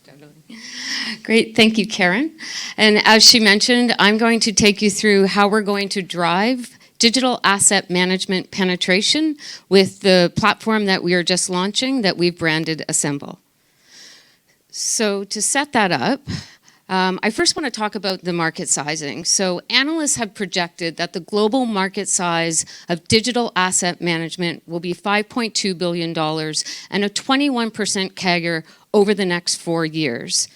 Totally. Great, thank you, Karen. And as she mentioned, I'm going to take you through how we're going to drive digital asset management penetration with the platform that we are just launching that we've branded ASMBL. So to set that up, I first want to talk about the market sizing. So analysts have projected that the global market size of digital asset management will be $5.2 billion and a 21% CAGR over the next 4 years.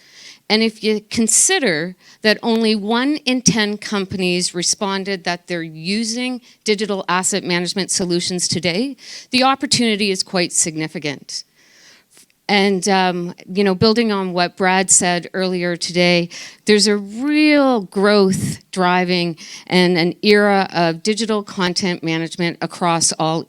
And if you consider that only 1 in 10 companies responded that they're using digital asset management solutions today, the opportunity is quite significant. And, building on what Brad said earlier today, there's a real growth driving and an era of digital content management across all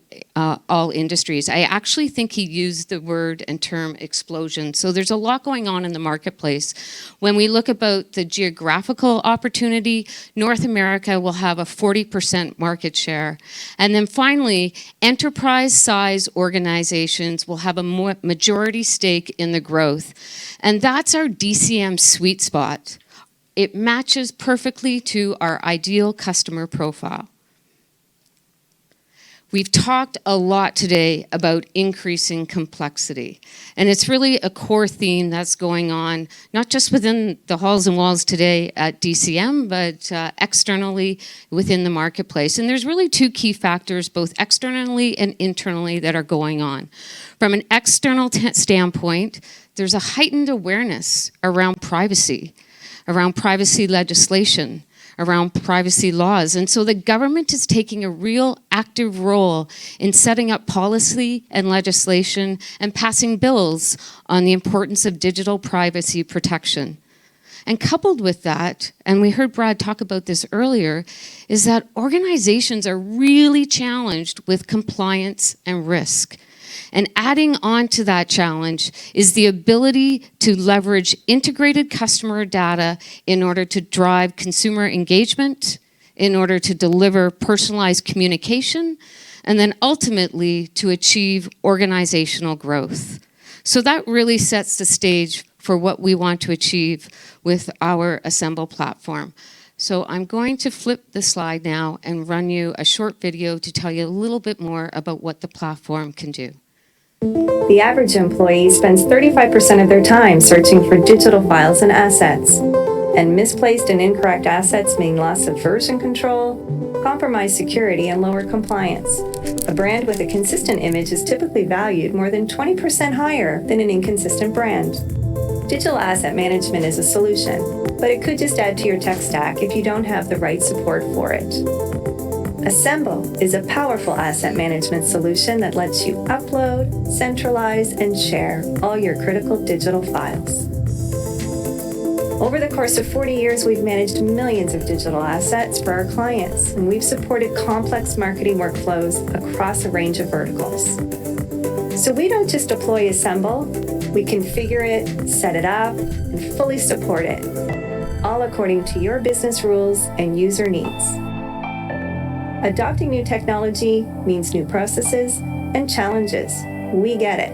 industries. I actually think he used the word and term explosion. So there's a lot going on in the marketplace. When we look about the geographical opportunity, North America will have a 40% market share. And then finally, enterprise size organizations will have a majority stake in the growth. And that's our DCM sweet spot. It matches perfectly to our ideal customer profile. We've talked a lot today about increasing complexity, and it's really a core theme that's going on, not just within the halls and walls today at DCM, but externally within the marketplace. And there's really 2 key factors, both externally and internally, that are going on. From an external standpoint, there's a heightened awareness around privacy legislation, around privacy laws. And so the government is taking a real active role in setting up policy and legislation and passing bills on the importance of digital privacy protection. And coupled with that, and we heard Brad talk about this earlier, is that organizations are really challenged with compliance and risk. And adding on to that challenge is the ability to leverage integrated customer data in order to drive consumer engagement, in order to deliver personalized communication, and then ultimately to achieve organizational growth. So that really sets the stage for what we want to achieve with our ASMBL platform. So I'm going to flip the slide now and run you a short video to tell you a little bit more about what the platform can do. The average employee spends 35% of their time searching for digital files and assets. And misplaced and incorrect assets mean loss of version control, compromised security, and lower compliance. A brand with a consistent image is typically valued more than 20% higher than an inconsistent brand. Digital asset management is a solution, but it could just add to your tech stack if you don't have the right support for it. ASMBL is a powerful asset management solution that lets you upload, centralize, and share all your critical digital files. Over the course of 40 years, we've managed millions of digital assets for our clients, and we've supported complex marketing workflows across a range of verticals. So we don't just deploy ASMBL, we configure it, set it up, and fully support it, all according to your business rules and user needs. Adopting new technology means new processes and challenges. We get it.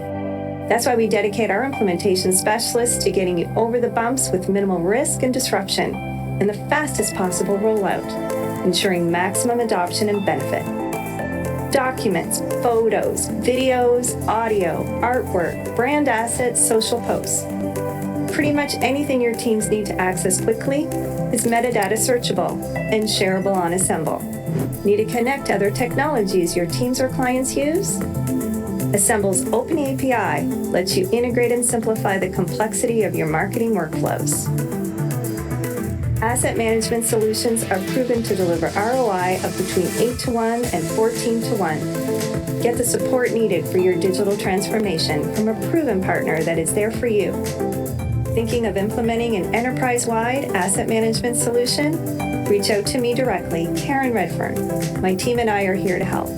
That's why we dedicate our implementation specialists to getting you over the bumps with minimal risk and disruption and the fastest possible rollout, ensuring maximum adoption and benefit. Documents, photos, videos, audio, artwork, brand assets, social posts. Pretty much anything your teams need to access quickly is metadata searchable and shareable on ASMBL. Need to connect to other technologies your teams or clients use? ASMBL's Open API lets you integrate and simplify the complexity of your marketing workflows. Asset management solutions are proven to deliver ROI of between 8-to-1 and 14-to-1. Get the support needed for your digital transformation from a proven partner that is there for you. Thinking of implementing an enterprise-wide asset management solution? Reach out to me directly, Karen Redfern. My team and I are here to help.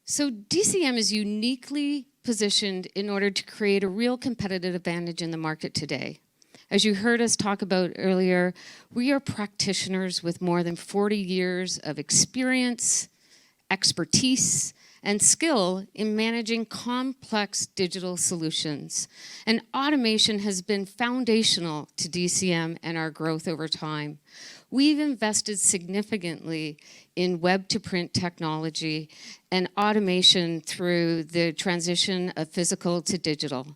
So DCM is uniquely positioned in order to create a real competitive advantage in the market today. As you heard us talk about earlier, we are practitioners with more than 40 years of experience, expertise, and skill in managing complex digital solutions. And automation has been foundational to DCM and our growth over time. We've invested significantly in web-to-print technology and automation through the transition of physical to digital.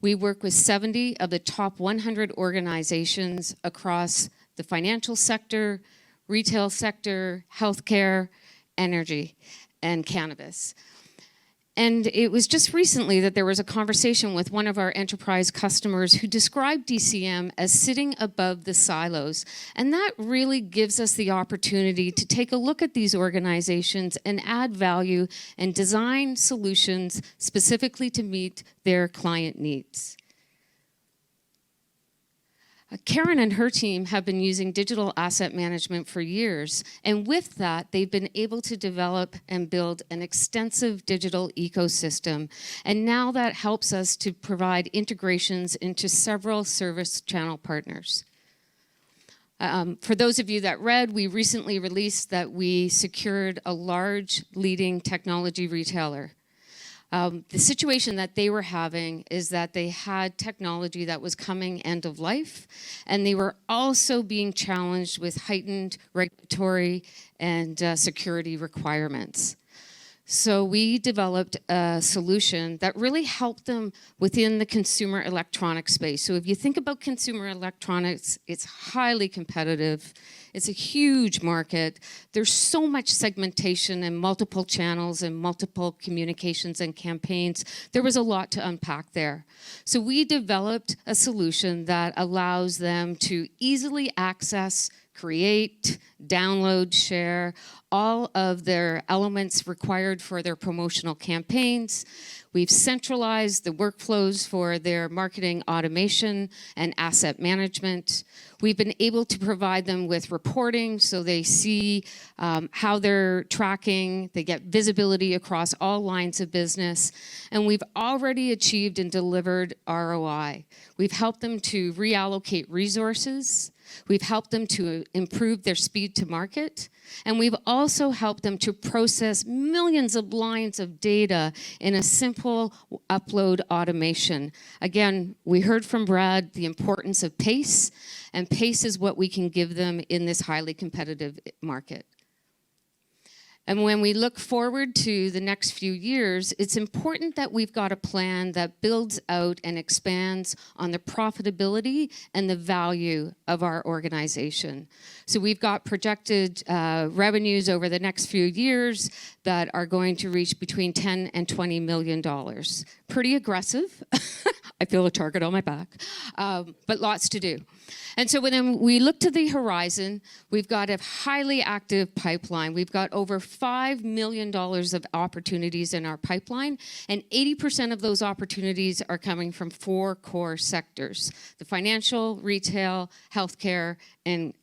We work with 70 of the top 100 organizations across the financial sector, retail sector, healthcare, energy, and cannabis. And it was just recently that there was a conversation with one of our enterprise customers who described DCM as sitting above the silos. And that really gives us the opportunity to take a look at these organizations and add value and design solutions specifically to meet their client needs. Karen and her team have been using digital asset management for years, and with that, they've been able to develop and build an extensive digital ecosystem, and now that helps us to provide integrations into several service channel partners. For those of you that read, we recently released that we secured a large leading technology retailer. The situation that they were having is that they had technology that was coming end of life, and they were also being challenged with heightened regulatory and security requirements. So we developed a solution that really helped them within the consumer electronics space. So if you think about consumer electronics, it's highly competitive. It's a huge market. There's so much segmentation and multiple channels and multiple communications and campaigns. There was a lot to unpack there. So we developed a solution that allows them to easily access, create, download, share all of their elements required for their promotional campaigns. We've centralized the workflows for their marketing automation and asset management. We've been able to provide them with reporting so they see how they're tracking, they get visibility across all lines of business, and we've already achieved and delivered ROI. We've helped them to reallocate resources. We've helped them to improve their speed to market, and we've also helped them to process millions of lines of data in a simple upload automation. Again, we heard from Brad the importance of pace, and pace is what we can give them in this highly competitive market. And when we look forward to the next few years, it's important that we've got a plan that builds out and expands on the profitability and the value of our organization. So we've got projected revenues over the next few years that are going to reach between $10 and $20 million. Pretty aggressive. I feel a target on my back, but lots to do. And so when we look to the horizon, we've got a highly active pipeline. We've got over $5 million of opportunities in our pipeline, and 80% of those opportunities are coming from 4 core sectors: the financial, retail, healthcare, and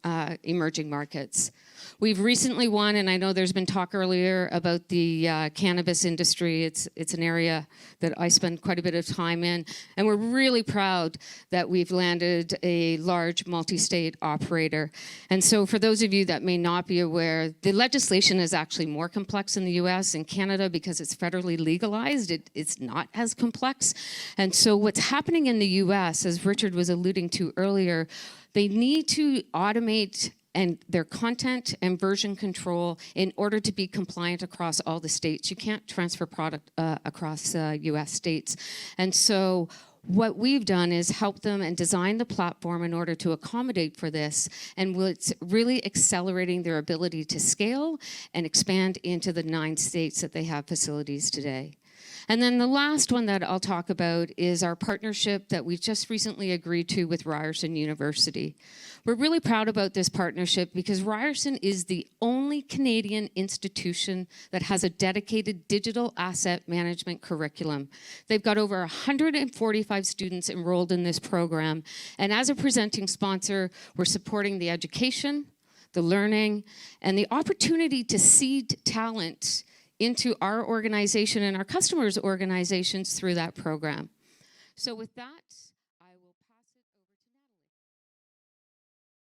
emerging markets. We've recently won, and I know there's been talk earlier about the cannabis industry. It's an area that I spend quite a bit of time in, and we're really proud that we've landed a large multi-state operator. And so for those of you that may not be aware, the legislation is actually more complex in the US. In Canada, because it's federally legalized, it's not as complex. And so what's happening in the US, as Richard was alluding to earlier, they need to automate and their content and version control in order to be compliant across all the states. You can't transfer product across US states. And so what we've done is help them and design the platform in order to accommodate for this, and it's really accelerating their ability to scale and expand into the 9 states that they have facilities today. And then the last one that I'll talk about is our partnership that we've just recently agreed to with Ryerson University. We're really proud about this partnership because Ryerson is the only Canadian institution that has a dedicated digital asset management curriculum. They've got over 145 students enrolled in this program, and as a presenting sponsor, we're supporting the education, the learning, and the opportunity to seed talent into our organization and our customers' organizations through that program. So with that,